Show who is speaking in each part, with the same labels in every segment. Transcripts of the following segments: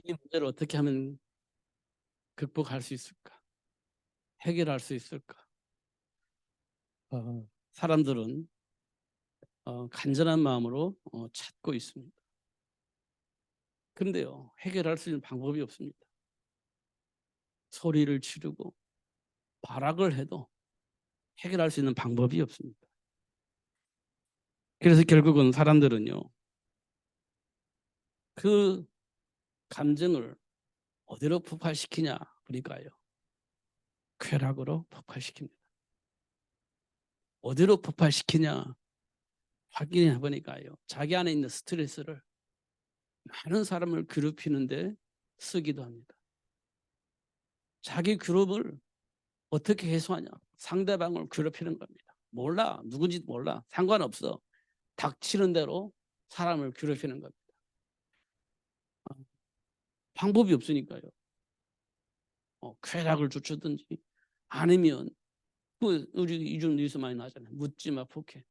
Speaker 1: 이 문제를 어떻게 하면 극복할 수 있을까? 해결할 수 있을까? 사람들은 간절한 마음으로 찾고 있습니다. 그런데요, 해결할 수 있는 방법이 없습니다. 소리를 지르고 발악을 해도 해결할 수 있는 방법이 없습니다. 그래서 결국은 사람들은요, 그 감정을 어디로 폭발시키냐 보니까요, 쾌락으로 폭발시킵니다. 어디로 폭발시키냐 확인해 보니까요, 자기 안에 있는 스트레스를 많은 사람을 괴롭히는데 쓰기도 합니다. 자기 괴롭을 어떻게 해소하냐? 상대방을 괴롭히는 겁니다. 몰라, 누군지도 몰라, 상관없어. 닥치는 대로 사람을 괴롭히는 겁니다. 방법이 없으니까요. 쾌락을 쫓든지 아니면 우리 요즘 뉴스 많이 나잖아요. 묻지마 폭행.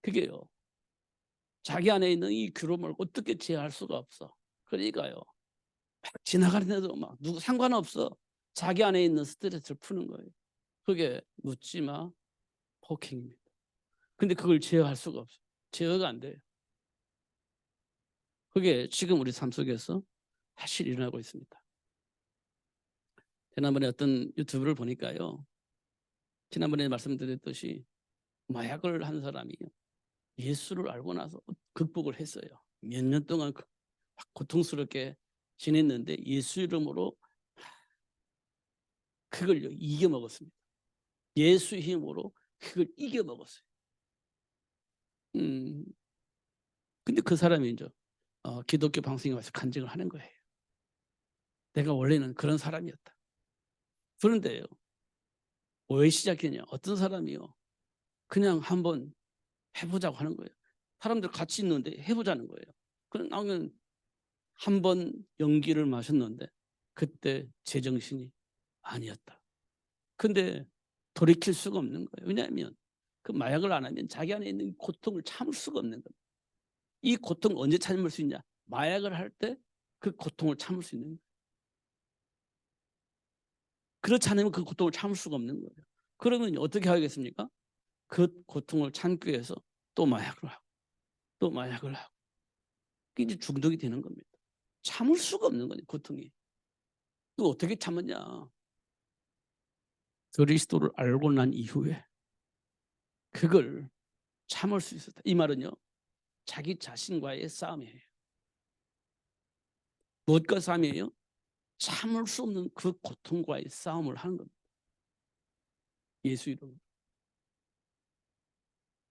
Speaker 1: 그게요, 자기 안에 있는 이 괴로움을 어떻게 제어할 수가 없어. 그러니까요, 막 지나가는데도 막 누구 상관없어. 자기 안에 있는 스트레스를 푸는 거예요. 그게 묻지마 폭행입니다. 근데 그걸 제어할 수가 없어요. 제어가 안 돼요. 그게 지금 우리 삶 속에서 사실 일어나고 있습니다. 지난번에 어떤 유튜브를 보니까요, 지난번에 말씀드렸듯이 마약을 한 사람이 예수를 알고 나서 극복을 했어요. 몇 년 동안 고통스럽게 지냈는데 예수 이름으로 그걸 이겨먹었습니다. 예수 힘으로 그걸 이겨먹었어요. 근데 그 사람이 이제 기독교 방송에 와서 간증을 하는 거예요. 내가 원래는 그런 사람이었다. 그런데요, 왜 시작했냐? 어떤 사람이요, 그냥 한번 해보자고 하는 거예요. 사람들 같이 있는데 해보자는 거예요. 그럼 나오면 한 번 연기를 마셨는데 그때 제정신이 아니었다. 근데 돌이킬 수가 없는 거예요. 왜냐하면 그 마약을 안 하면 자기 안에 있는 고통을 참을 수가 없는 겁니다. 이 고통을 언제 참을 수 있냐? 마약을 할 때 그 고통을 참을 수 있는 거예요. 그렇지 않으면 그 고통을 참을 수가 없는 거예요. 그러면 어떻게 하겠습니까? 그 고통을 참기 위해서 또 마약을 하고 또 마약을 하고, 이제 중독이 되는 겁니다. 참을 수가 없는 거예요, 고통이. 또 어떻게 참았냐? 그리스도를 알고 난 이후에 그걸 참을 수 있었다. 이 말은요, 자기 자신과의 싸움이에요. 무엇과 싸움이에요? 참을 수 없는 그 고통과의 싸움을 하는 겁니다. 예수 이름으로.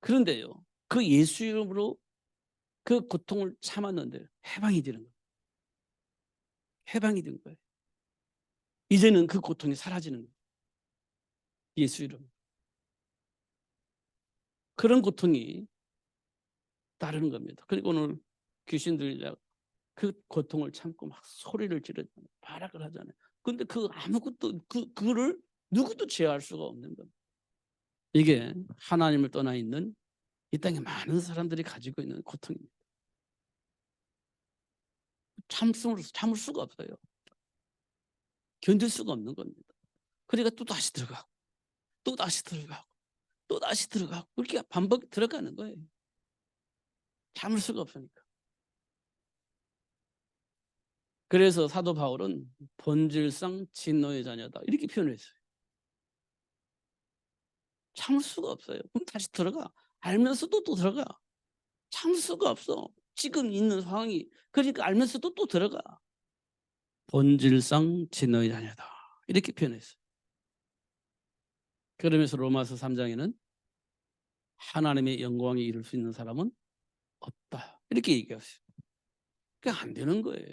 Speaker 1: 그런데요, 그 예수 이름으로 그 고통을 참았는데 해방이 되는 거예요. 해방이 된 거예요. 이제는 그 고통이 사라지는 거예요. 예수 이름. 그런 고통이 따르는 겁니다. 그리고 오늘 귀신들이 그 고통을 참고 막 소리를 지르잖아요. 발악을 하잖아요. 근데 그 아무것도 그거를 누구도 제어할 수가 없는 겁니다. 이게 하나님을 떠나 있는 이 땅에 많은 사람들이 가지고 있는 고통입니다. 참을 수가 없어요. 견딜 수가 없는 겁니다. 그러니까 또 다시 들어가고 또 다시 들어가고 또 다시 들어가고 그렇게 반복 들어가는 거예요. 참을 수가 없으니까. 그래서 사도 바울은 본질상 진노의 자녀다 이렇게 표현했어요. 참을 수가 없어요. 그럼 다시 들어가. 알면서도 또 들어가. 참을 수가 없어. 지금 있는 상황이. 그러니까 알면서도 또 들어가. 본질상 진노의 자녀다 이렇게 표현했어요. 그러면서 로마서 3장에는 하나님의 영광에 이를 수 있는 사람은 없다 이렇게 얘기했어요. 그게 안 되는 거예요.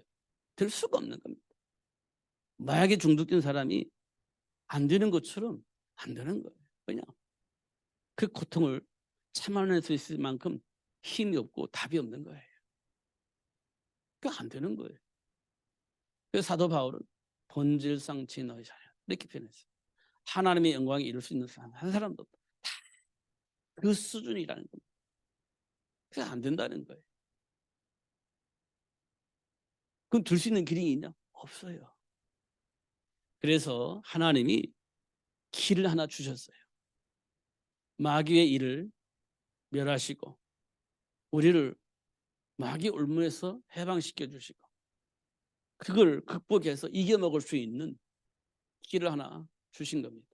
Speaker 1: 될 수가 없는 겁니다. 마약에 중독된 사람이 안 되는 것처럼 안 되는 거예요. 그냥 그 고통을 참아낼 수 있을 만큼 힘이 없고 답이 없는 거예요. 그게 안 되는 거예요. 그래서 사도 바울은 본질상 진노의 자녀 이렇게 표현했어요. 하나님의 영광에 이룰 수 있는 사람 한 사람도 없다. 다 그 수준이라는 겁니다. 그게 안 된다는 거예요. 그럼 들 수 있는 길이 있냐? 없어요. 그래서 하나님이 길을 하나 주셨어요. 마귀의 일을 멸하시고 우리를 마귀 올무에서 해방시켜 주시고 그걸 극복해서 이겨먹을 수 있는 길을 하나 주신 겁니다.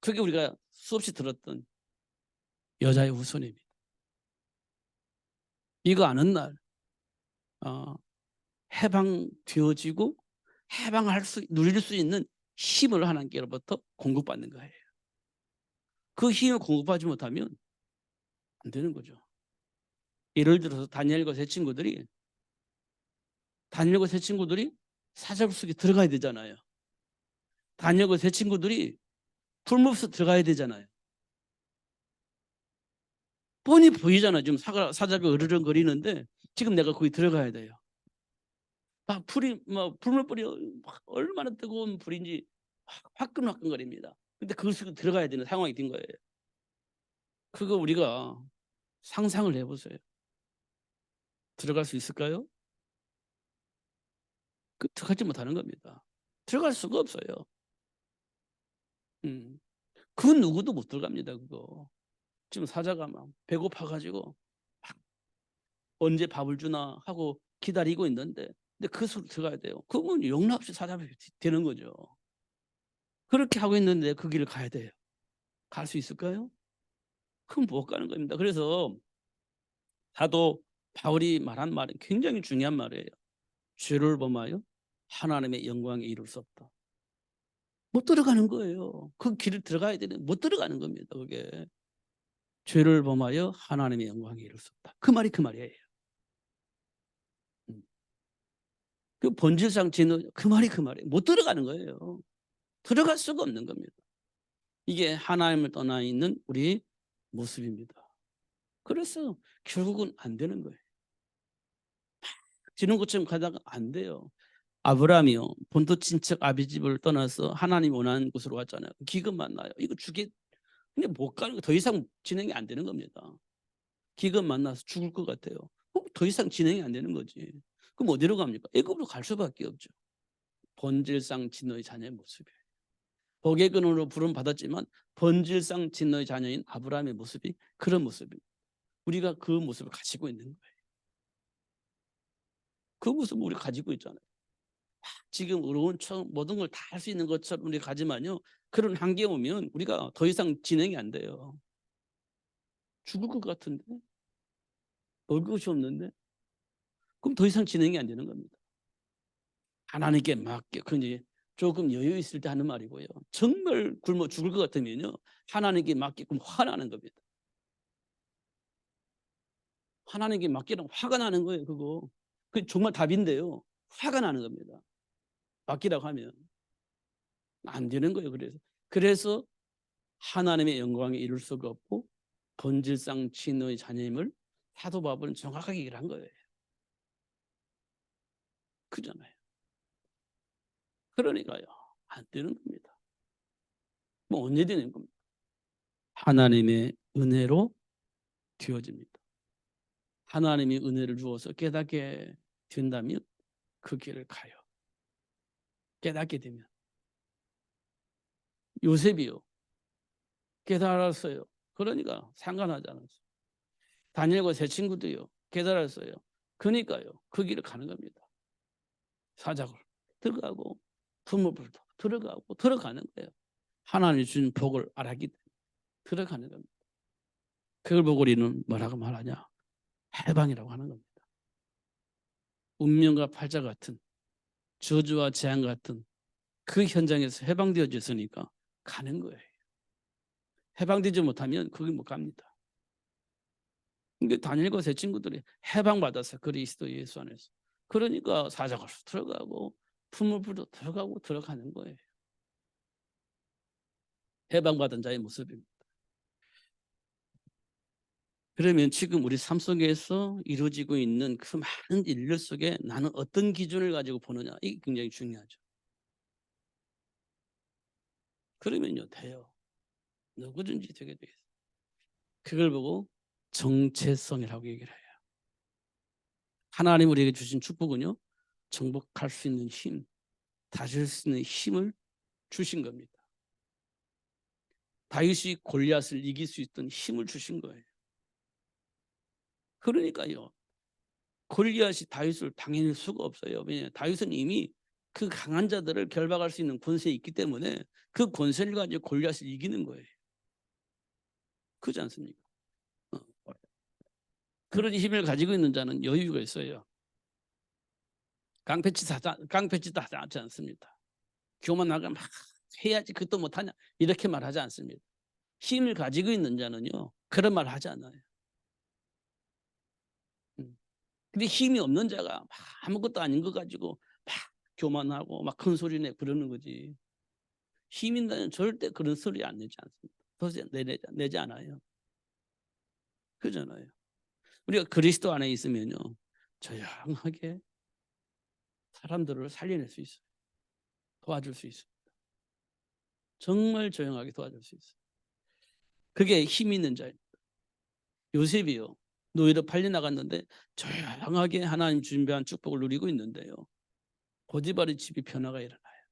Speaker 1: 그게 우리가 수없이 들었던 여자의 후손입니다. 이거 아는 날 해방되어지고 누릴 수 있는 힘을 하나님께로부터 공급받는 거예요. 그 힘을 공급하지 못하면 안 되는 거죠. 예를 들어서 다니엘과 세 친구들이 사자굴 속에 들어가야 되잖아요. 다니엘과 세 친구들이 풀무불 들어가야 되잖아요. 뻔히 보이잖아요. 지금 사자가 으르렁거리는데 지금 내가 거기 들어가야 돼요. 막 불이 불물불이 얼마나 뜨거운 불인지 화끈화끈거립니다. 근데 그 속에 들어가야 되는 상황이 된 거예요. 그거 우리가 상상을 해보세요. 들어갈 수 있을까요? 들어가지 못하는 겁니다. 들어갈 수가 없어요. 그 누구도 못 들어갑니다. 그거 지금 사자가 막 배고파가지고 언제 밥을 주나 하고 기다리고 있는데 근데 그 속으로 들어가야 돼요. 그건 용납 없이 사자가 되는 거죠. 그렇게 하고 있는데 그 길을 가야 돼요. 갈 수 있을까요? 그럼 못 가는 겁니다. 그래서 사도 바울이 말한 말은 굉장히 중요한 말이에요. 죄를 범하여 하나님의 영광에 이룰 수 없다. 못 들어가는 거예요. 그 길을 들어가야 되는데 못 들어가는 겁니다. 그게 죄를 범하여 하나님의 영광에 이룰 수 없다. 그 말이 그 말이에요. 그 본질상 죄는 그 말이 그 말이에요. 못 들어가는 거예요. 들어갈 수가 없는 겁니다. 이게 하나님을 떠나 있는 우리 모습입니다. 그래서 결국은 안 되는 거예요. 지는 것처럼 가다가 안 돼요. 아브라함이요. 본토 친척 아비집을 떠나서 하나님 원하는 곳으로 왔잖아요. 기근 만나요. 이거 근데 못 가는 거 더 이상 진행이 안 되는 겁니다. 기근 만나서 죽을 것 같아요. 더 이상 진행이 안 되는 거지. 그럼 어디로 갑니까? 애굽으로 갈 수밖에 없죠. 본질상 진노의 자녀의 모습이에요. 복의 근원으로 부름 받았지만 본질상 진노의 자녀인 아브라함의 모습이 그런 모습입니다. 우리가 그 모습을 가지고 있는 거예요. 그 모습을 우리가 가지고 있잖아요. 지금 어려운 모든 걸 다 할 수 있는 것처럼 우리가 가지만요. 그런 한계에 오면 우리가 더 이상 진행이 안 돼요. 죽을 것 같은데 먹을 것이 없는데 그럼 더 이상 진행이 안 되는 겁니다. 하나님께 맡겨. 그런지 조금 여유 있을 때 하는 말이고요. 정말 굶어 죽을 것 같으면요. 하나님께 맡기고 화나는 겁니다. 하나님께 맡기면 화가 나는 거예요. 그거. 그게 정말 답인데요. 화가 나는 겁니다. 맡기라고 하면 안 되는 거예요. 그래서 하나님의 영광에 이룰 수가 없고 본질상 진노의 자녀임을 사도 바울은 정확하게 얘기를 한 거예요. 그잖아요. 그러니까요. 안 되는 겁니다. 뭐 언제 되는 겁니까? 하나님의 은혜로 되어집니다. 하나님이 은혜를 주어서 깨닫게 된다면 그 길을 가요. 깨닫게 되면. 요셉이요. 깨달았어요. 그러니까 상관하지 않았어요. 다니엘과 세 친구도요. 깨달았어요. 그러니까요. 그 길을 가는 겁니다. 사자굴 들어가고 풀무불도 들어가고 들어가는 거예요. 하나님이 준 복을 알았기 때문에 들어가는 겁니다. 그걸 보고 우리는 뭐라고 말하냐? 해방이라고 하는 겁니다. 운명과 팔자 같은 저주와 재앙 같은 그 현장에서 해방되어졌으니까 가는 거예요. 해방되지 못하면 거기 못 갑니다. 그러니까 다니엘과 세 친구들이 해방받아서 그리스도 예수 안에서 그러니까 사자굴 들어가고 풀무불도 들어가고 들어가는 거예요. 해방받은 자의 모습입니다. 그러면 지금 우리 삶 속에서 이루어지고 있는 그 많은 일들 속에 나는 어떤 기준을 가지고 보느냐 이게 굉장히 중요하죠. 그러면요 돼요. 누구든지 되게 되겠어요. 그걸 보고 정체성이라고 얘기를 해요. 하나님 우리에게 주신 축복은요 정복할 수 있는 힘, 다스릴 수 있는 힘을 주신 겁니다. 다윗이 골리앗을 이길 수 있던 힘을 주신 거예요. 그러니까요, 골리앗이 다윗을 당해낼 수가 없어요. 왜냐하면 다윗은 이미 그 강한 자들을 결박할 수 있는 권세에 있기 때문에 그 권세를 가지고 골리앗을 이기는 거예요. 그렇지 않습니까? 그런 힘을 가지고 있는 자는 여유가 있어요. 깡패짓 하지 않습니다. 교만하게 막 해야지 그것도 못하냐 이렇게 말하지 않습니다. 힘을 가지고 있는 자는요 그런 말 하지 않아요. 근데 힘이 없는 자가 막 아무것도 아닌 거 가지고 막 교만하고 막 큰 소리 내 그러는 거지. 힘 있는 자는 절대 그런 소리 안 내지 않습니다. 도저히 내지 않아요. 그잖아요. 우리가 그리스도 안에 있으면요 조용하게 사람들을 살려낼 수 있어요. 도와줄 수 있어요. 정말 조용하게 도와줄 수 있어요. 그게 힘 있는 자입니다. 요셉이요. 노예로 팔려 나갔는데 조용하게 하나님 준비한 축복을 누리고 있는데요. 보디발의 집이 변화가 일어나요.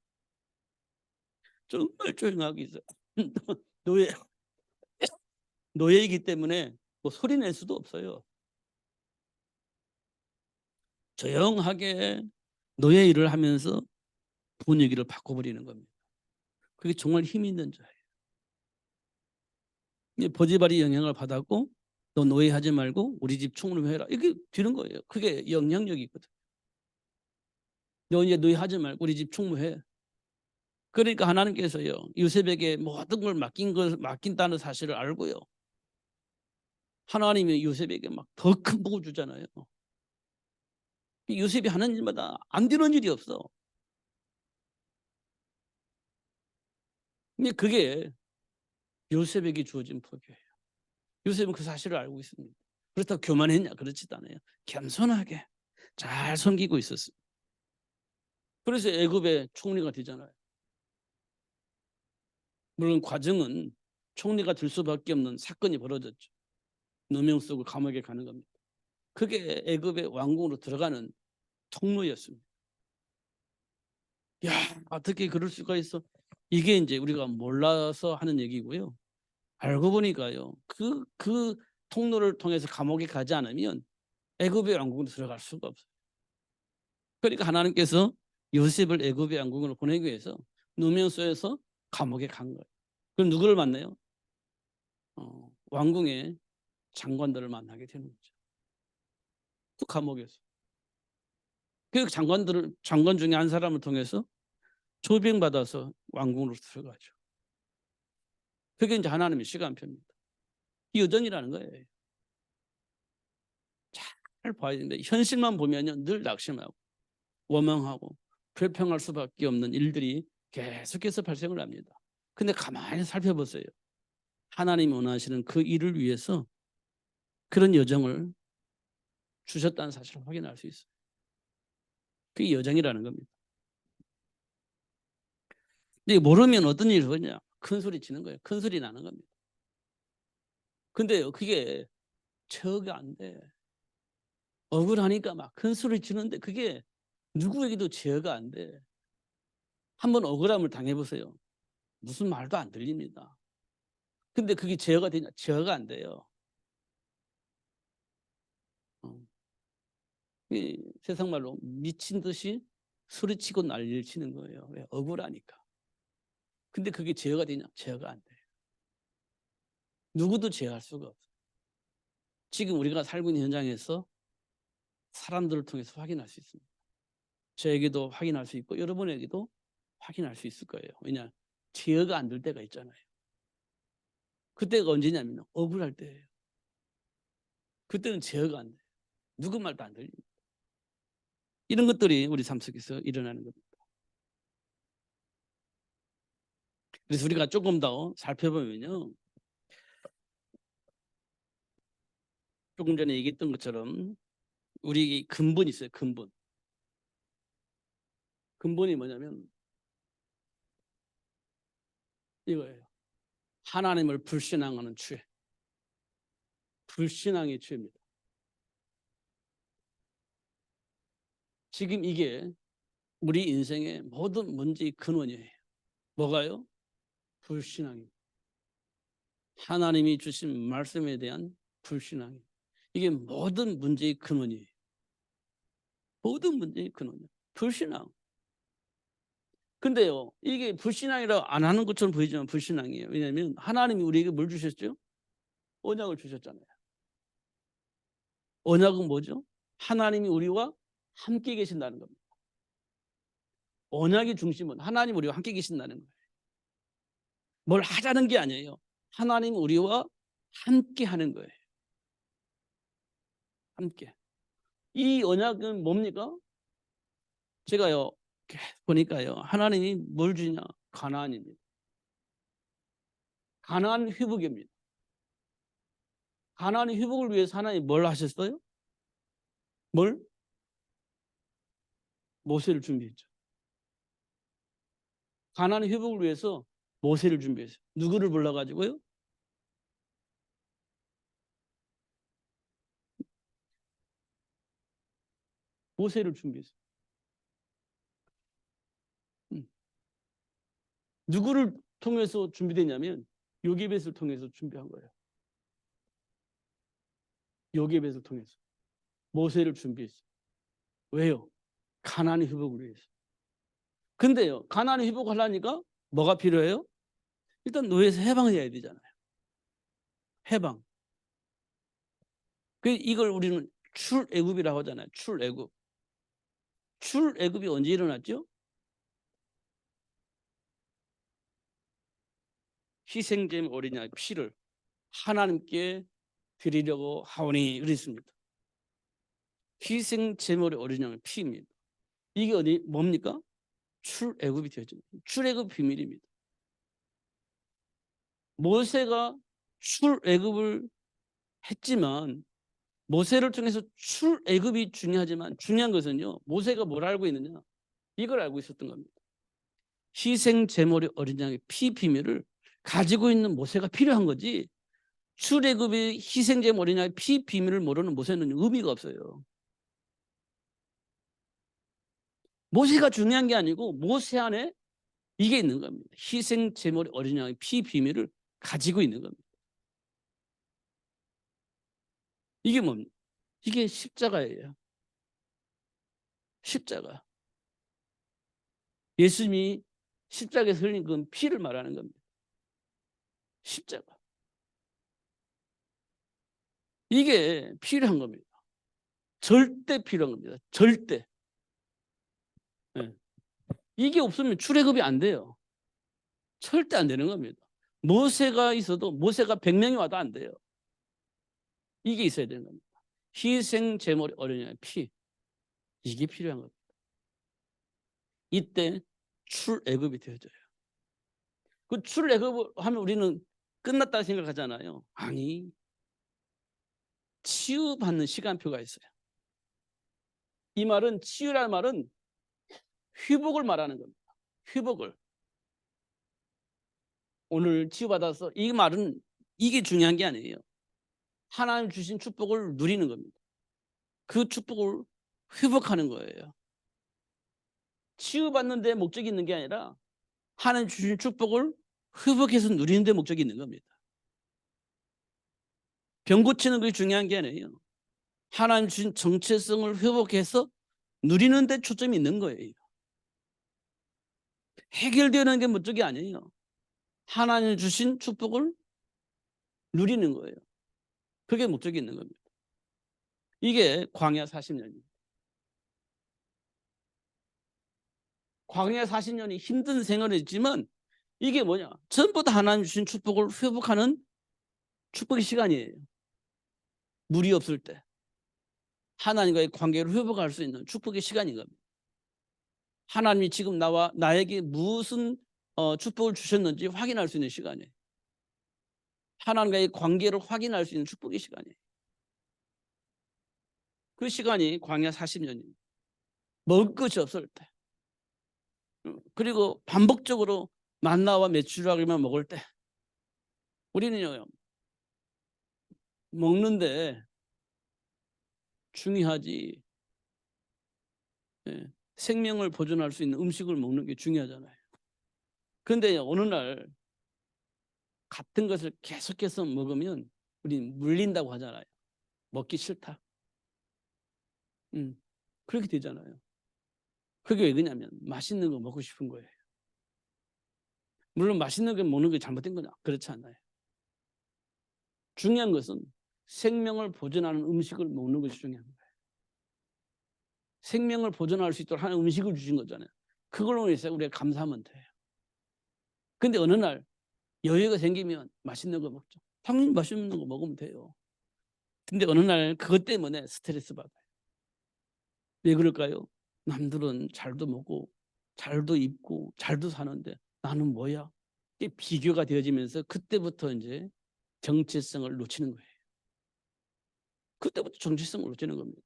Speaker 1: 정말 조용하게 있어요. 노예, 노예이기 때문에 뭐 소리 낼 수도 없어요. 조용하게 노예 일을 하면서 분위기를 바꿔버리는 겁니다. 그게 정말 힘 있는 자예요. 보디발이 영향을 받았고 너 노예하지 말고 우리 집 총무해라. 이게 되는 거예요. 그게 영향력이 있거든. 너 이제 노예하지 말고 우리 집 총무해. 그러니까 하나님께서요 요셉에게 모든 걸 맡긴다는 사실을 알고요. 하나님이 요셉에게 막 더 큰 복을 주잖아요. 요셉이 하는 일마다 안 되는 일이 없어. 근데 그게 요셉에게 주어진 복이에요. 요셉은 그 사실을 알고 있습니다. 그렇다고 교만했냐? 그렇지도 않아요. 겸손하게 잘 섬기고 있었어요. 그래서 애굽의 총리가 되잖아요. 물론 과정은 총리가 될 수밖에 없는 사건이 벌어졌죠. 누명 쓰고 감옥에 가는 겁니다. 그게 애굽의 왕궁으로 들어가는 통로였습니다. 야, 어떻게 그럴 수가 있어? 이게 이제 우리가 몰라서 하는 얘기고요. 알고 보니까요. 그 통로를 통해서 감옥에 가지 않으면 애굽의 왕궁으로 들어갈 수가 없어요. 그러니까 하나님께서 요셉을 애굽의 왕궁으로 보내기 위해서 누명 쏘여서 감옥에 간 거예요. 그럼 누구를 만나요? 왕궁의 장관들을 만나게 되는 거죠. 그 감옥에서. 그 장관 중에 한 사람을 통해서 조병받아서 왕궁으로 들어가죠. 그게 이제 하나님의 시간표입니다. 이 여정이라는 거예요. 잘 봐야 되는데 현실만 보면 늘 낙심하고 원망하고 불평할 수밖에 없는 일들이 계속해서 발생을 합니다. 근데 가만히 살펴보세요. 하나님이 원하시는 그 일을 위해서 그런 여정을 주셨다는 사실을 확인할 수 있어요. 그게 여정이라는 겁니다. 근데 모르면 어떤 일이 벌어지냐? 큰 소리 치는 거예요. 큰 소리 나는 겁니다. 근데요, 그게 처가 안 돼. 억울하니까 막 큰 소리 치는데 그게 누구에게도 제어가 안 돼. 한번 억울함을 당해보세요. 무슨 말도 안 들립니다. 근데 그게 제어가 되냐? 제어가 안 돼요. 세상 말로 미친 듯이 소리치고 난리를 치는 거예요. 왜? 억울하니까. 근데 그게 제어가 되냐? 제어가 안 돼요. 누구도 제어할 수가 없어요. 지금 우리가 살고 있는 현장에서 사람들을 통해서 확인할 수 있습니다. 저에게도 확인할 수 있고 여러분에게도 확인할 수 있을 거예요. 왜냐? 제어가 안 될 때가 있잖아요. 그때가 언제냐면 억울할 때예요. 그때는 제어가 안 돼요. 누구 말도 안 들립니다. 이런 것들이 우리 삶 속에서 일어나는 겁니다. 그래서 우리가 조금 더 살펴보면요. 조금 전에 얘기했던 것처럼 우리 근본이 있어요. 근본이 뭐냐면 이거예요. 하나님을 불신앙하는 죄. 불신앙의 죄입니다. 지금 이게 우리 인생의 모든 문제의 근원이에요. 뭐가요? 불신앙입니다. 하나님이 주신 말씀에 대한 불신앙이에요. 이게 모든 문제의 근원이에요. 모든 문제의 근원이에요. 불신앙. 근데요, 이게 불신앙이라고 안 하는 것처럼 보이지만 불신앙이에요. 왜냐하면 하나님이 우리에게 뭘 주셨죠? 언약을 주셨잖아요. 언약은 뭐죠? 하나님이 우리와 함께 계신다는 겁니다. 언약의 중심은 하나님 우리와 함께 계신다는 거예요. 뭘 하자는 게 아니에요. 하나님 우리와 함께 하는 거예요. 함께. 이 언약은 뭡니까? 제가요 보니까요 하나님이 뭘 주냐? 가나안입니다. 가나안 회복입니다. 가나안의 회복을 위해서 하나님이 뭘 하셨어요? 뭘? 모세를 준비했죠. 가나안 회복을 위해서 모세를 준비했어요. 누구를 불러가지고요? 모세를 준비했어요. 누구를 통해서 준비됐냐면 요게벳을 통해서 준비한 거예요. 요게벳을 통해서 모세를 준비했어요. 왜요? 가나안 회복을 위해서. 근데요, 가나안 회복하려니까 뭐가 필요해요? 일단 노예에서 해방해야 되잖아요. 해방. 이걸 우리는 출애굽이라고 하잖아요. 출애굽. 출애굽이 언제 일어났죠? 희생제물 어린 양의 피를 하나님께 드리려고 하오니 그랬습니다. 희생제물의 어린 양의 피입니다. 이게 어디 뭡니까? 출애굽이 되었죠. 출애굽 비밀입니다. 모세가 출애굽을 했지만 모세를 통해서 출애굽이 중요하지만 중요한 것은요. 모세가 뭘 알고 있느냐? 이걸 알고 있었던 겁니다. 희생 제물의 어린 양의 피 비밀을 가지고 있는 모세가 필요한 거지. 출애굽의 희생 제물 어린 양의 피 비밀을 모르는 모세는 의미가 없어요. 모세가 중요한 게 아니고 모세 안에 이게 있는 겁니다. 희생 제물 어린 양의 피 비밀을 가지고 있는 겁니다. 이게 뭡니까? 이게 십자가예요. 십자가. 예수님이 십자가에서 흘린 그 피를 말하는 겁니다. 십자가. 이게 필요한 겁니다. 절대 필요한 겁니다. 절대. 네. 이게 없으면 출애굽이 안 돼요. 절대 안 되는 겁니다. 모세가 있어도 모세가 100명이 와도 안 돼요. 이게 있어야 되는 겁니다. 희생 제물의 어린 양의 피. 이게 필요한 겁니다. 이때 출애굽이 되어져요. 그 출애굽을 하면 우리는 끝났다 생각하잖아요. 아니, 치유받는 시간표가 있어요. 이 말은 치유라는 말은 회복을 말하는 겁니다. 회복을. 오늘 치유받아서 이 말은 이게 중요한 게 아니에요. 하나님 주신 축복을 누리는 겁니다. 그 축복을 회복하는 거예요. 치유받는 데 목적이 있는 게 아니라 하나님 주신 축복을 회복해서 누리는 데 목적이 있는 겁니다. 병 고치는 것이 중요한 게 아니에요. 하나님 주신 정체성을 회복해서 누리는 데 초점이 있는 거예요. 해결되는 게 목적이 아니에요. 하나님 주신 축복을 누리는 거예요. 그게 목적이 있는 겁니다. 이게 광야 40년입니다. 광야 40년이 힘든 생활을 했지만 이게 뭐냐? 전부 다 하나님 주신 축복을 회복하는 축복의 시간이에요. 물이 없을 때 하나님과의 관계를 회복할 수 있는 축복의 시간인 겁니다. 하나님이 지금 나에게 무슨 축복을 주셨는지 확인할 수 있는 시간이에요. 하나님과의 관계를 확인할 수 있는 축복의 시간이에요. 그 시간이 광야 40년입니다. 먹을 것이 없을 때 그리고 반복적으로 만나와 메추라기만 먹을 때 우리는요 먹는데 중요하지 예, 생명을 보존할 수 있는 음식을 먹는 게 중요하잖아요. 그런데 어느 날 같은 것을 계속해서 먹으면 우리 물린다고 하잖아요. 먹기 싫다. 그렇게 되잖아요. 그게 왜 그러냐면 맛있는 거 먹고 싶은 거예요. 물론 맛있는 거 먹는 게 잘못된 거냐? 그렇지 않아요. 중요한 것은 생명을 보존하는 음식을 먹는 것이 중요한 거예요. 생명을 보존할 수 있도록 하는 음식을 주신 거잖아요. 그걸로 인해서 우리가 감사하면 돼요. 근데 어느 날 여유가 생기면 맛있는 거 먹죠. 당연히 맛있는 거 먹으면 돼요. 근데 어느 날 그것 때문에 스트레스 받아요. 왜 그럴까요? 남들은 잘도 먹고 잘도 입고 잘도 사는데 나는 뭐야? 이게 비교가 되어지면서 그때부터 이제 정체성을 놓치는 거예요. 그때부터 정체성을 놓치는 겁니다.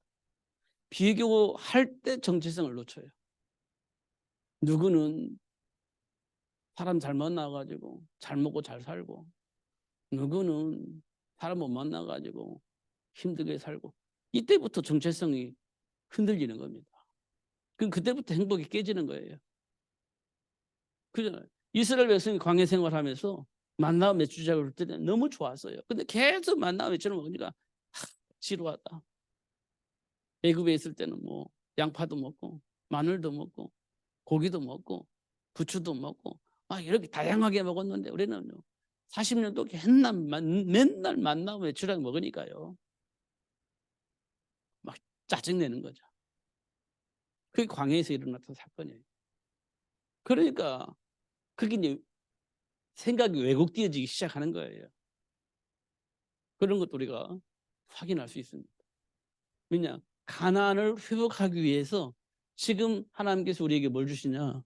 Speaker 1: 비교할 때 정체성을 놓쳐요. 누구는 사람 잘 만나가지고 잘 먹고 잘 살고, 누구는 사람 못 만나가지고 힘들게 살고, 이때부터 정체성이 흔들리는 겁니다. 그럼 그때부터 행복이 깨지는 거예요. 그잖아요. 이스라엘 백성이 광야 생활하면서 만나 메추자고 그럴 때는 너무 좋았어요. 근데 계속 만나 메추를 먹으니까 지루하다. 애굽에 있을 때는 뭐 양파도 먹고 마늘도 먹고 고기도 먹고 부추도 먹고 막 이렇게 다양하게 먹었는데 우리는 40년 동안 맨날 만나 메추라고 먹으니까요. 막 짜증내는 거죠. 그게 광야에서 일어났던 사건이에요. 그러니까 그게 이제 생각이 왜곡되어지기 시작하는 거예요. 그런 것도 우리가 확인할 수 있습니다. 왜냐? 가나안을 회복하기 위해서 지금 하나님께서 우리에게 뭘 주시냐?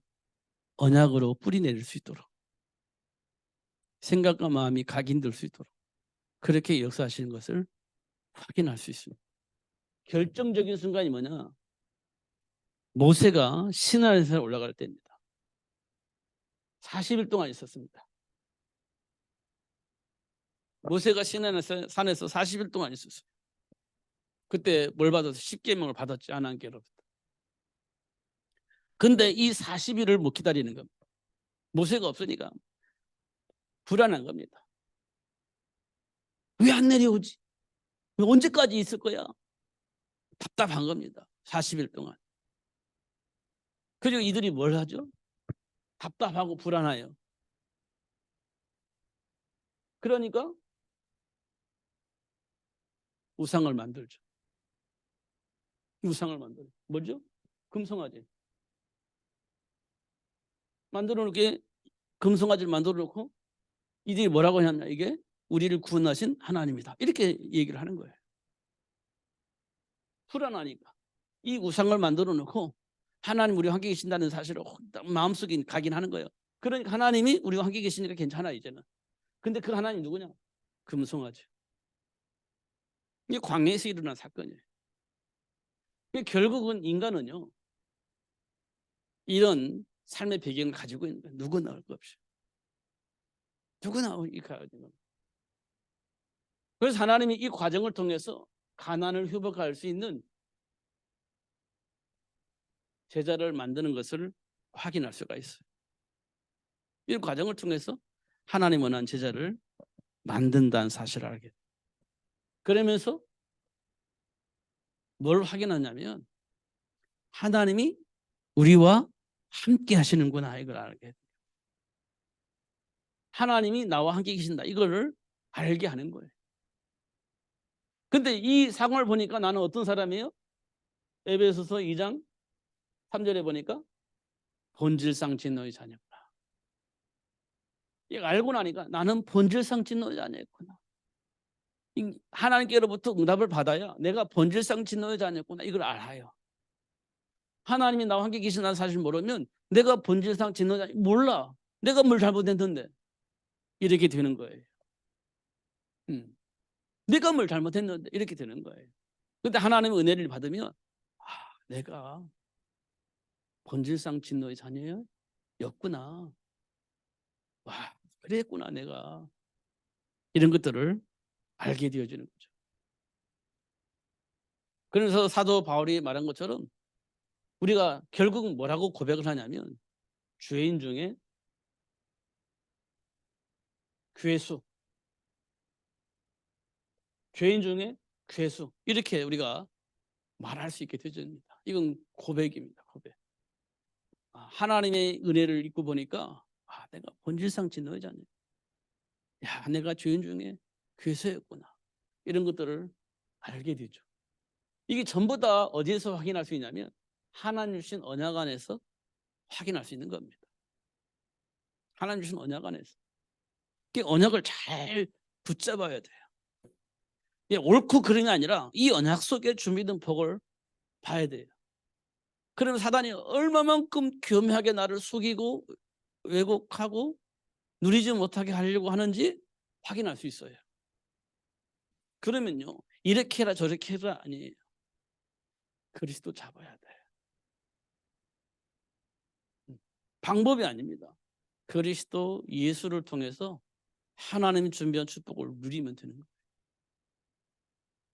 Speaker 1: 언약으로 뿌리 내릴 수 있도록, 생각과 마음이 각인될 수 있도록 그렇게 역사하시는 것을 확인할 수 있습니다. 결정적인 순간이 뭐냐? 모세가 시내산에 올라갈 때입니다. 40일 동안 있었습니다. 모세가 시내산에서 40일 동안 있었어요. 그때 뭘 받아서 10계명을 받았지, 하나님께로부터. 근데 이 40일을 못 기다리는 겁니다. 모세가 없으니까 불안한 겁니다. 왜 안 내려오지? 왜 언제까지 있을 거야? 답답한 겁니다. 40일 동안. 그리고 이들이 뭘 하죠? 답답하고 불안해요. 그러니까 우상을 만들죠. 우상을 만들죠. 뭐죠? 금송아지. 만들어 놓게 금송아지를 만들어 놓고 이들이 뭐라고 하냐, 이게 우리를 구원하신 하나님이다. 이렇게 얘기를 하는 거예요. 불안하니까. 이 우상을 만들어 놓고 하나님 우리와 함께 계신다는 사실을 마음속에 각인하는 거예요. 그러니까 하나님이 우리와 함께 계시니까 괜찮아 이제는. 근데 그 하나님 누구냐? 금송아지. 이게 광야에서 일어난 사건이에요. 결국은 인간은요, 이런 삶의 배경을 가지고 있는 거예요. 누구나 할 것 없이. 누구나 이 가지고. 그래서 하나님이 이 과정을 통해서 가난을 회복할 수 있는 제자를 만드는 것을 확인할 수가 있어요. 이 과정을 통해서 하나님 원하는 제자를 만든다는 사실을 알게 돼요. 그러면서 뭘 확인하냐면 하나님이 우리와 함께 하시는구나, 이걸 알게 돼요. 하나님이 나와 함께 계신다, 이거를 알게 하는 거예요. 근데 이 상황을 보니까 나는 어떤 사람이에요? 에베소서 2장 3절에 보니까 본질상 진노의 자녀구나. 이거 알고 나니까 나는 본질상 진노의 자녀였구나. 하나님께로부터 응답을 받아야 내가 본질상 진노의 자녀였구나, 이걸 알아요. 하나님이 나와 함께 계신다는 사실을 모르면 내가 본질상 진노의 자녀 몰라. 내가 뭘 잘못했는데 이렇게 되는 거예요. 내가 뭘 잘못했는데 이렇게 되는 거예요. 근데 하나님의 은혜를 받으면 내가 본질상 진노의 자녀였구나. 와, 그랬구나 내가. 이런 것들을 알게 되어지는 거죠. 그래서 사도 바울이 말한 것처럼 우리가 결국은 뭐라고 고백을 하냐면 죄인 중에 괴수, 죄인 중에 괴수 이렇게 우리가 말할 수 있게 되어집니다. 이건 고백입니다. 고백. 하나님의 은혜를 입고 보니까 내가 본질상 짓는 여자네. 야, 내가 죄인 중에 괴수였구나. 이런 것들을 알게 되죠. 이게 전부 다 어디에서 확인할 수 있냐면 하나님 주신 언약 안에서 확인할 수 있는 겁니다. 하나님 주신 언약 안에서. 그 언약을 잘 붙잡아야 돼요. 옳고 그름이 아니라 이 언약 속에 준비된 복을 봐야 돼요. 그러면 사단이 얼마만큼 교묘하게 나를 속이고 왜곡하고 누리지 못하게 하려고 하는지 확인할 수 있어요. 그러면요, 이렇게 해라 저렇게 해라 아니에요. 그리스도 잡아야 돼요. 방법이 아닙니다. 그리스도 예수를 통해서 하나님이 준비한 축복을 누리면 되는 거예요.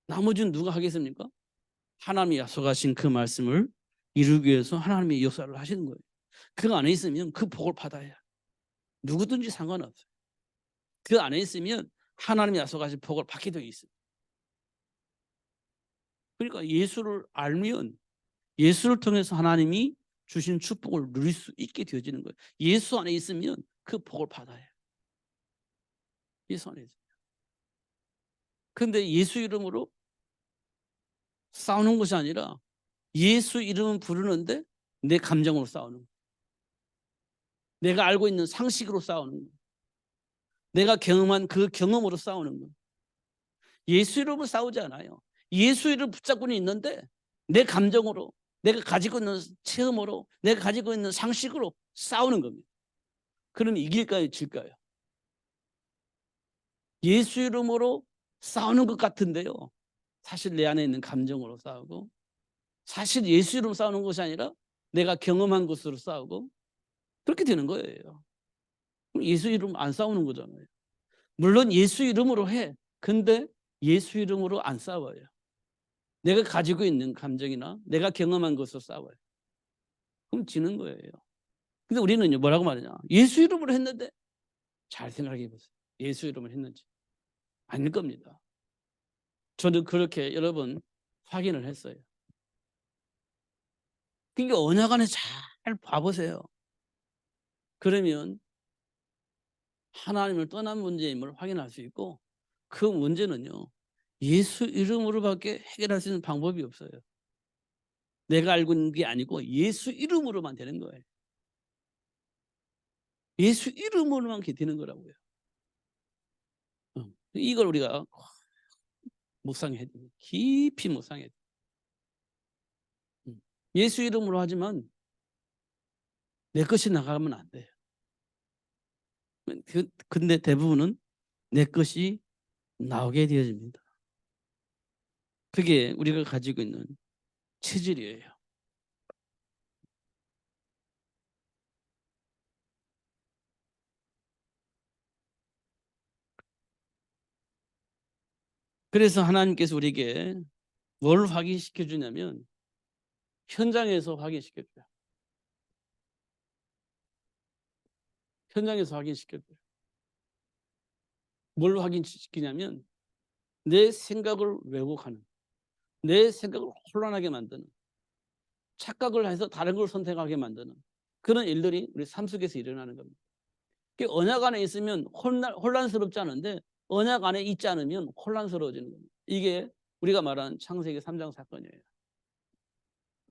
Speaker 1: 나머지는 누가 하겠습니까? 하나님이 약속하신 그 말씀을 이루기 위해서 하나님의 역사를 하시는 거예요. 그 안에 있으면 그 복을 받아야 누구든지 상관없어요. 그 안에 있으면 하나님이 약속하신 복을 받게 되어 있어요. 그러니까 예수를 알면 예수를 통해서 하나님이 주신 축복을 누릴 수 있게 되어지는 거예요. 예수 안에 있으면 그 복을 받아요. 예수 안에 있어요. 그런데 예수 이름으로 싸우는 것이 아니라 예수 이름은 부르는데 내 감정으로 싸우는 거예요. 내가 알고 있는 상식으로 싸우는 거예요. 내가 경험한 그 경험으로 싸우는 거예요. 예수 이름으로 싸우지 않아요. 예수 이름을 붙잡고는 있는데 내 감정으로, 내가 가지고 있는 체험으로, 내가 가지고 있는 상식으로 싸우는 겁니다. 그러면 이길까요, 질까요? 예수 이름으로 싸우는 것 같은데요, 사실 내 안에 있는 감정으로 싸우고, 사실 예수 이름으로 싸우는 것이 아니라 내가 경험한 것으로 싸우고, 그렇게 되는 거예요. 예수 이름 안 싸우는 거잖아요. 물론 예수 이름으로 해. 근데 예수 이름으로 안 싸워요. 내가 가지고 있는 감정이나 내가 경험한 것으로 싸워요. 그럼 지는 거예요. 근데 우리는 뭐라고 말하냐? 예수 이름으로 했는데, 잘 생각해 보세요. 예수 이름으로 했는지. 아닐 겁니다. 저는 그렇게 여러 번 확인을 했어요. 그러니까 언약 안에 잘 봐보세요. 그러면 하나님을 떠난 문제임을 확인할 수 있고, 그 문제는요, 예수 이름으로밖에 해결할 수 있는 방법이 없어요. 내가 알고 있는 게 아니고 예수 이름으로만 되는 거예요. 예수 이름으로만 되는 거라고요. 이걸 우리가 묵상해야 됩니다. 깊이 묵상해야 돼요. 예수 이름으로 하지만 내 것이 나가면 안 돼요. 근데 대부분은 내 것이 나오게 되어집니다. 그게 우리가 가지고 있는 체질이에요. 그래서 하나님께서 우리에게 뭘 확인시켜 주냐면 현장에서 확인시켜 줘요. 현장에서 확인시켜 줘요. 뭘 확인시키냐면 내 생각을 왜곡하는, 내 생각을 혼란하게 만드는, 착각을 해서 다른 걸 선택하게 만드는 그런 일들이 우리 삶 속에서 일어나는 겁니다. 언약 안에 있으면 혼란스럽지 않은데 언약 안에 있지 않으면 혼란스러워지는 겁니다. 이게 우리가 말하는 창세기 3장 사건이에요.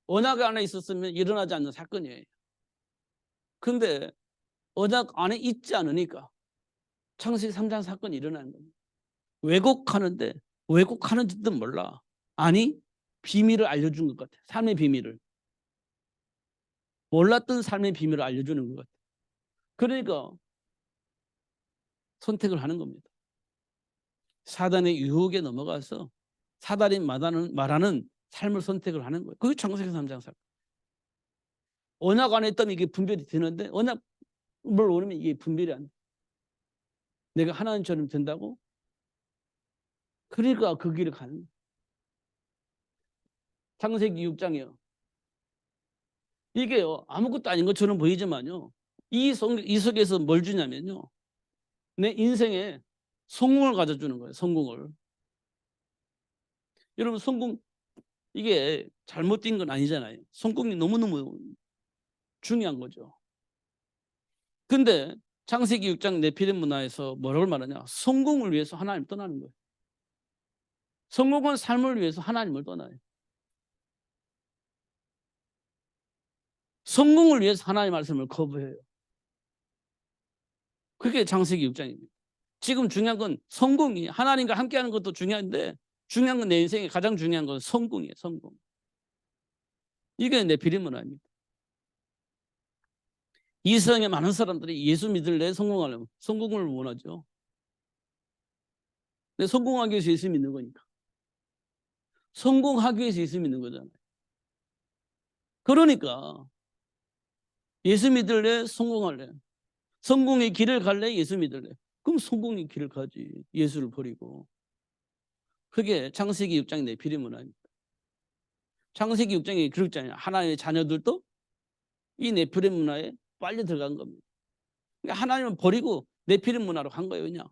Speaker 1: 언약 안에 있었으면 일어나지 않는 사건이에요. 근데 언약 안에 있지 않으니까 창세기 3장 사건이 일어나는 겁니다. 왜곡하는데 왜곡하는지도 몰라. 아니, 비밀을 알려준 것 같아. 삶의 비밀을. 몰랐던 삶의 비밀을 알려주는 것 같아. 그러니까 선택을 하는 겁니다. 사단의 유혹에 넘어가서 사단이 말하는 삶을 선택을 하는 거예요. 그게 창세기 3장 사건. 언약 안에 있다면 이게 분별이 되는데 언약을 모르면 이게 분별이 안 돼. 내가 하나님처럼 된다고? 그러니까 그 길을 가는 거예요. 창세기 6장이요. 이게요, 아무것도 아닌 것처럼 보이지만요, 이 속에서 뭘 주냐면요, 내 인생에 성공을 가져주는 거예요. 성공을. 여러분, 성공, 이게 잘못된 건 아니잖아요. 성공이 너무너무 중요한 거죠. 근데 창세기 6장 네피림 문화에서 뭐라고 말하냐, 성공을 위해서 하나님 떠나는 거예요. 성공은 삶을 위해서 하나님을 떠나요. 성공을 위해서 하나님의 말씀을 거부해요. 그게 창세기 6장입니다. 지금 중요한 건 성공이, 하나님과 함께하는 것도 중요한데 중요한 건, 내 인생에 가장 중요한 건 성공이에요. 성공. 이게 네피림 문화입니다. 이 세상에 많은 사람들이 예수 믿을래, 성공하려면 성공을 원하죠. 근데 성공하기 위해서 예수 믿는 거니까. 성공하기 위해서 예수 믿는 거잖아요. 그러니까 예수 믿을래, 성공할래, 성공의 길을 갈래, 예수 믿을래, 그럼 성공의 길을 가지, 예수를 버리고. 그게 창세기 6장 네피림 문화입니다. 창세기 6장에 그렇잖아요. 하나님의 자녀들도 이 네피림 문화에 빨리 들어간 겁니다. 그러니까 하나님을 버리고 네피림 문화로 간 거예요. 그냥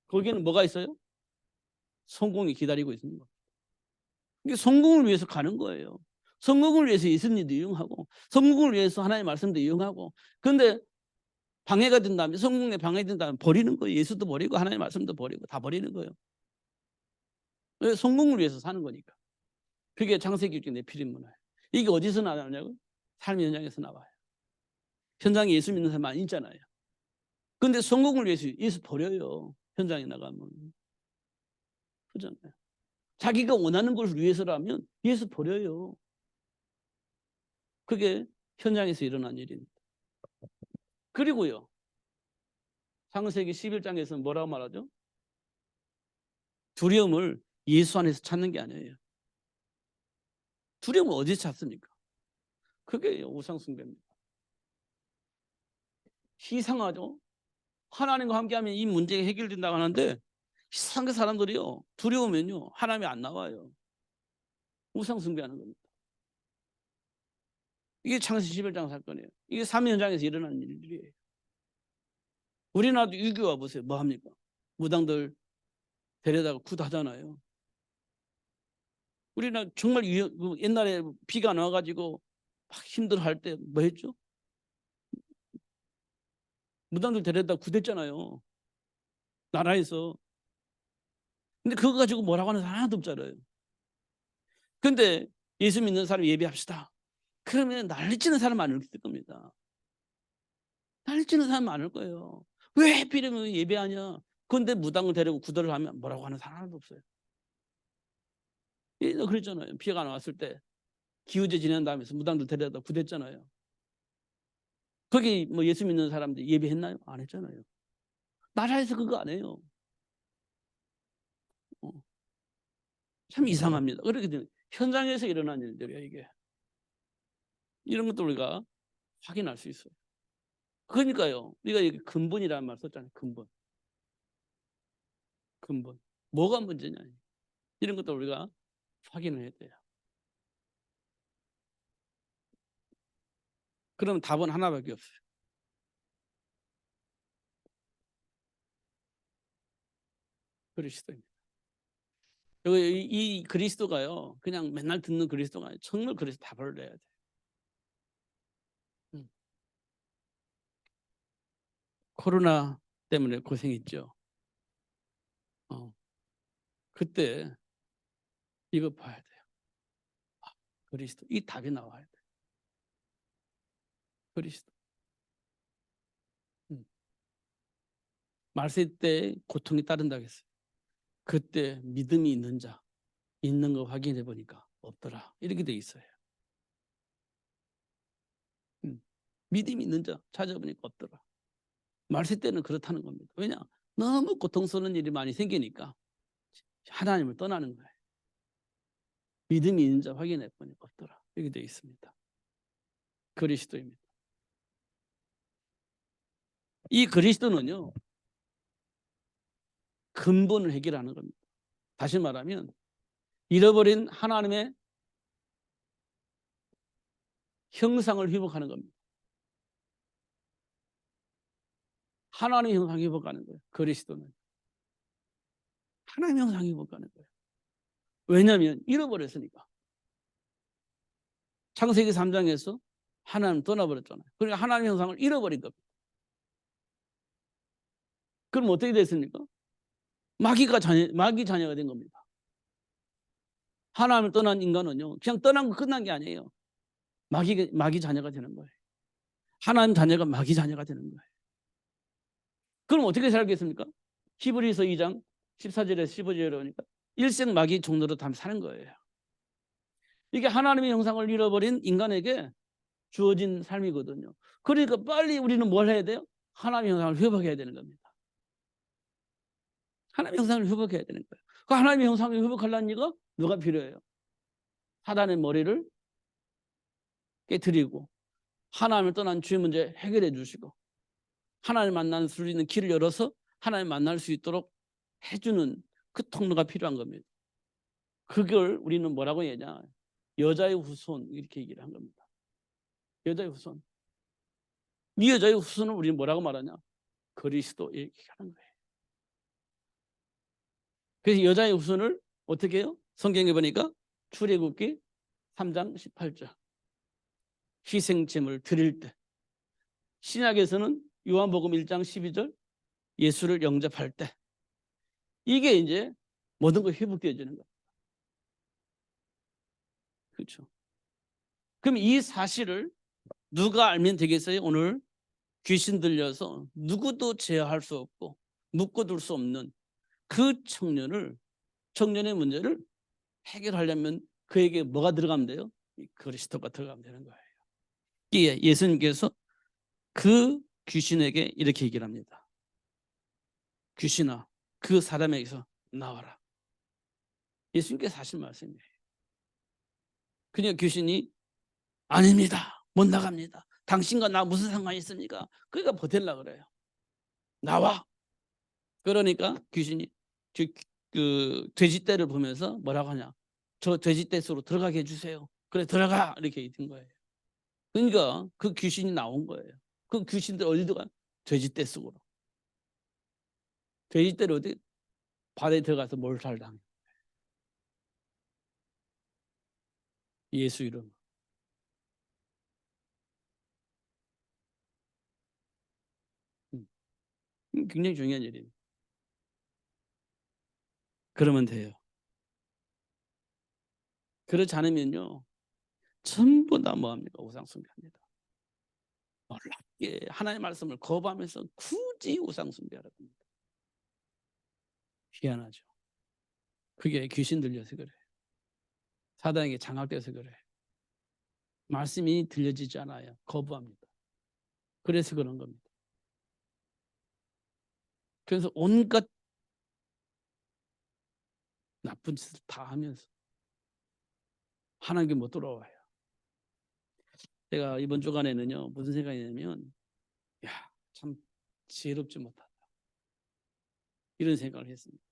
Speaker 1: 거기에는 뭐가 있어요? 성공이 기다리고 있는 거예요. 이게 성공을 위해서 가는 거예요. 성공을 위해서 예수님도 이용하고, 성공을 위해서 하나님의 말씀도 이용하고. 그런데 방해가 된다면, 성공에 방해된다면 버리는 거예요. 예수도 버리고 하나님의 말씀도 버리고 다 버리는 거예요. 성공을 위해서 사는 거니까. 그게 창세기 6장 네피림 문화예요. 이게 어디서 나냐고? 삶 현장에서 나와요. 현장에 예수 믿는 사람 많이 있잖아요. 그런데 성공을 위해서 예수 버려요. 현장에 나가면. 그렇잖아요. 자기가 원하는 것을 위해서라면 예수 버려요. 그게 현장에서 일어난 일입니다. 그리고요, 창세기 11장에서는 뭐라고 말하죠? 두려움을 예수 안에서 찾는 게 아니에요. 두려움을 어디서 찾습니까? 그게 우상숭배입니다. 이상하죠? 하나님과 함께하면 이 문제가 해결된다고 하는데 이상하게 사람들이요, 두려우면요 하나님이 안 나와요. 우상숭배하는 겁니다. 이게 창세기 11장 사건이에요. 이게 3 현장에서 일어나는 일들이에요. 우리나라도 유교 와보세요. 뭐 합니까? 무당들 데려다가 굿하잖아요. 우리나라 정말 옛날에 비가 나와가지고 막 힘들어할 때 뭐 했죠? 무당들 데려다 굿했잖아요. 나라에서. 근데 그거 가지고 뭐라고 하는 사람 하나도 없잖아요. 근데 예수 믿는 사람 예배합시다. 그러면 난리치는 사람 많을 겁니다. 난리치는 사람 많을 거예요. 왜 하필이면 예배하냐? 그런데 무당을 데리고 구걸을 하면 뭐라고 하는 사람 하나도 없어요. 예전에 그랬잖아요. 비가 나왔을 때 기우제 지낸다면서 무당들 데려다 구댔잖아요. 거기 뭐 예수 믿는 사람들 예배했나요? 안 했잖아요. 나라에서 그거 안 해요. 참 이상합니다. 그렇게 되면 현장에서 일어난 일들이에요, 이게. 이런 것도 우리가 확인할 수 있어요. 그러니까요, 우리가 근본이라는 말 썼잖아요. 근본. 근본. 뭐가 문제냐. 이런 것도 우리가 확인을 해야 돼요. 그럼 답은 하나밖에 없어요. 그리스도입니다. 이 그리스도가요, 그냥 맨날 듣는 그리스도가 아니에요. 정말 그리스도 답을 내야 돼요. 코로나 때문에 고생했죠. 그때 이거 봐야 돼요. 그리스도. 이 답이 나와야 돼요. 그리스도. 말세 때 고통이 따른다고 했어요. 그때 믿음이 있는 자, 있는 거 확인해 보니까 없더라. 이렇게 돼 있어요. 믿음이 있는 자 찾아보니까 없더라. 말세 때는 그렇다는 겁니다. 왜냐? 너무 고통스러운 일이 많이 생기니까 하나님을 떠나는 거예요. 믿음이 있는 자 확인해 보니까 없더라. 이렇게 돼 있습니다. 그리스도입니다. 이 그리스도는요, 근본을 해결하는 겁니다. 다시 말하면 잃어버린 하나님의 형상을 회복하는 겁니다. 하나님의 형상 회복하는 거예요. 그리스도는 하나님의 형상 회복하는 거예요. 왜냐하면 잃어버렸으니까. 창세기 3장에서 하나님 떠나버렸잖아요. 그러니까 하나님의 형상을 잃어버린 겁니다. 그럼 어떻게 됐습니까? 마귀 자녀가 된 겁니다. 하나님을 떠난 인간은요, 그냥 떠난 거 끝난 게 아니에요. 마귀 자녀가 되는 거예요. 하나님 자녀가 마귀 자녀가 되는 거예요. 그럼 어떻게 살겠습니까? 히브리서 2장 14절에서 15절에 보니까 일생 마귀 종로로 다 사는 거예요. 이게 하나님의 형상을 잃어버린 인간에게 주어진 삶이거든요. 그러니까 빨리 우리는 뭘 해야 돼요? 하나님의 형상을 회복해야 되는 겁니다. 하나님의 형상을 회복해야 되는 거예요. 그 하나님의 형상을 회복하려는 이가 누가 필요해요? 사단의 머리를 깨트리고 하나님을 떠난 죄 문제 해결해 주시고 하나님 만날 수 있는 길을 열어서 하나님 만날 수 있도록 해주는 그 통로가 필요한 겁니다. 그걸 우리는 뭐라고 얘기하냐? 여자의 후손 이렇게 얘기를 한 겁니다. 여자의 후손. 이 여자의 후손을 우리는 뭐라고 말하냐? 그리스도 이렇게 하는 거예요. 그래서 여자의 후손을 어떻게 해요? 성경에 보니까 출애굽기 3장 18절 희생제물 드릴 때, 신약에서는 요한복음 1장 12절 예수를 영접할 때, 이게 이제 모든 걸 회복되어지는 거예요. 그렇죠. 그럼 이 사실을 누가 알면 되겠어요? 오늘 귀신 들려서 누구도 제어할 수 없고 묶어둘 수 없는 그 청년의 문제를 해결하려면 그에게 뭐가 들어가면 돼요? 그리스도가 들어가면 되는 거예요. 예수님께서 그 귀신에게 이렇게 얘기를 합니다. 귀신아, 그 사람에게서 나와라. 예수님께서 하신 말씀이에요. 그냥 귀신이 아닙니다, 못 나갑니다, 당신과 나 무슨 상관이 있습니까? 그러니까 버틸라 그래요. 나와. 그러니까 귀신이 그 돼지떼를 보면서 뭐라고 하냐? 저 돼지떼 속으로 들어가게 해주세요. 그래 들어가, 이렇게 된 거예요. 그러니까 그 귀신이 나온 거예요. 그 귀신들 어디 들어가? 돼지떼 속으로. 돼지떼를 어디? 바다에 들어가서 몰살당해요. 예수 이름. 굉장히 중요한 일이에요. 그러면 돼요. 그렇지 않으면요, 전부 다 뭐합니까? 우상숭배합니다. 놀랍게 하나님의 말씀을 거부하면서 굳이 우상숭배하라고 합니다. 희한하죠. 그게 귀신 들려서 그래. 사단에게 장악돼서 그래. 말씀이 들려지지 않아요. 거부합니다. 그래서 그런 겁니다. 그래서 온갖 나쁜 짓을 다 하면서 하나님께 못 돌아와요. 제가 이번 주간에는요, 무슨 생각이냐면, 야, 참 지혜롭지 못하다, 이런 생각을 했습니다.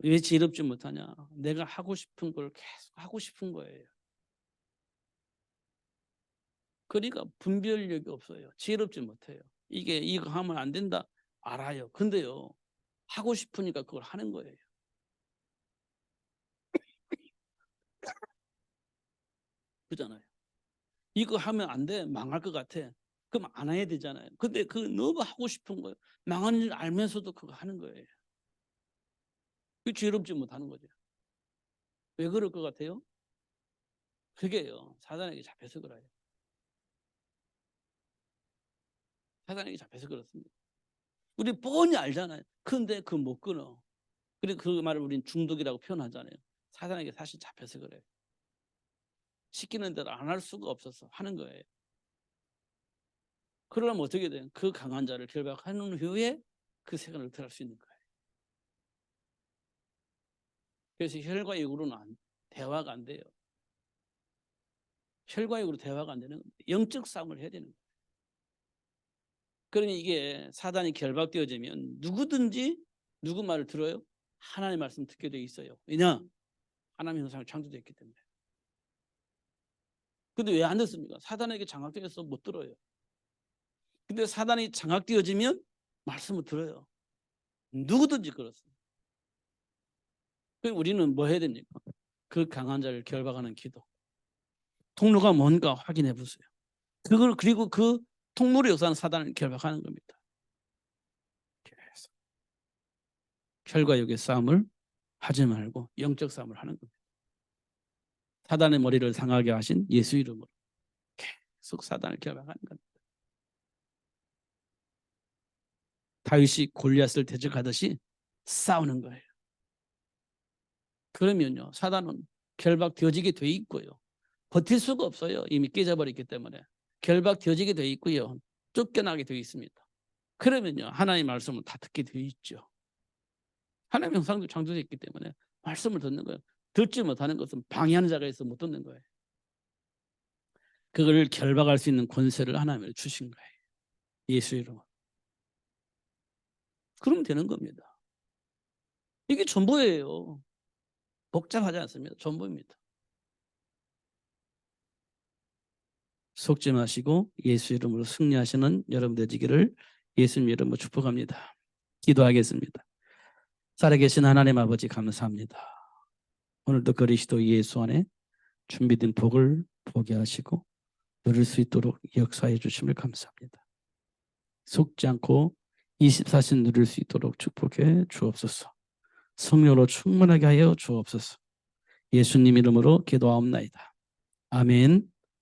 Speaker 1: 왜 지혜롭지 못하냐? 내가 하고 싶은 걸 계속 하고 싶은 거예요. 그러니까 분별력이 없어요. 지혜롭지 못해요. 이거 하면 안 된다 알아요. 근데요, 하고 싶으니까 그걸 하는 거예요. 그렇잖아요. 이거 하면 안 돼, 망할 것 같아, 그럼 안 해야 되잖아요. 근데 그 너무 하고 싶은 거예요. 망하는 줄 알면서도 그거 하는 거예요. 그 지혜롭지 못하는 거죠. 왜 그럴 것 같아요? 그게요, 사단에게 잡혀서 그래요. 사단에게 잡혀서 그렇습니다. 우리 뻔히 알잖아요. 근데 그 못 끊어. 그리고 그 말을 우리는 중독이라고 표현하잖아요. 사단에게 사실 잡혀서 그래요. 시키는 대로 안 할 수가 없어서 하는 거예요. 그러려면 어떻게 돼요? 그 강한 자를 결박하는 후에 그 세간을 들어갈 수 있는 거예요. 그래서 혈과 육으로는 대화가 안 돼요. 혈과 육으로 대화가 안 되는 겁니다. 영적 싸움을 해야 되는 거예요. 그러니 이게 사단이 결박되어지면 누구든지 누구 말을 들어요? 하나님의 말씀 듣게 돼 있어요. 왜냐? 하나님의 형상을 창조되었기 때문에. 근데 왜 안 듣습니까? 사단에게 장악되어서 못 들어요. 근데 사단이 장악되어지면 말씀을 들어요. 누구든지 그렇습니다. 그럼 우리는 뭐 해야 됩니까? 그 강한 자를 결박하는 기도. 통로가 뭔가 확인해 보세요. 그리고 그 통로를 역사하는 사단을 결박하는 겁니다. 계속 혈과 육의 싸움을 하지 말고 영적 싸움을 하는 겁니다. 사단의 머리를 상하게 하신 예수 이름으로 계속 사단을 결박하는 겁니다. 다윗이 골리앗을 대적하듯이 싸우는 거예요. 그러면요, 사단은 결박되어지게 돼 있고요. 버틸 수가 없어요. 이미 깨져버렸기 때문에. 결박되어지게 돼 있고요. 쫓겨나게 돼 있습니다. 그러면요, 하나님의 말씀을 다 듣게 돼 있죠. 하나님의 형상도 창조되어 있기 때문에 말씀을 듣는 거예요. 듣지 못하는 것은 방해하는 자가 있어 못 듣는 거예요. 그걸 결박할 수 있는 권세를 하나님이 주신 거예요. 예수 이름으로. 그러면 되는 겁니다. 이게 전부예요. 복잡하지 않습니다. 전부입니다. 속지 마시고 예수 이름으로 승리하시는 여러분 되시기를 예수님 이름으로 축복합니다. 기도하겠습니다. 살아계신 하나님 아버지 감사합니다. 오늘도 그리스도 예수 안에 준비된 복을 보게 하시고 누릴 수 있도록 역사해 주심을 감사합니다. 속지 않고 24시 누릴 수 있도록 축복해 주옵소서. 성령으로 충만하게 하여 주옵소서. 예수님 이름으로 기도하옵나이다. 아멘.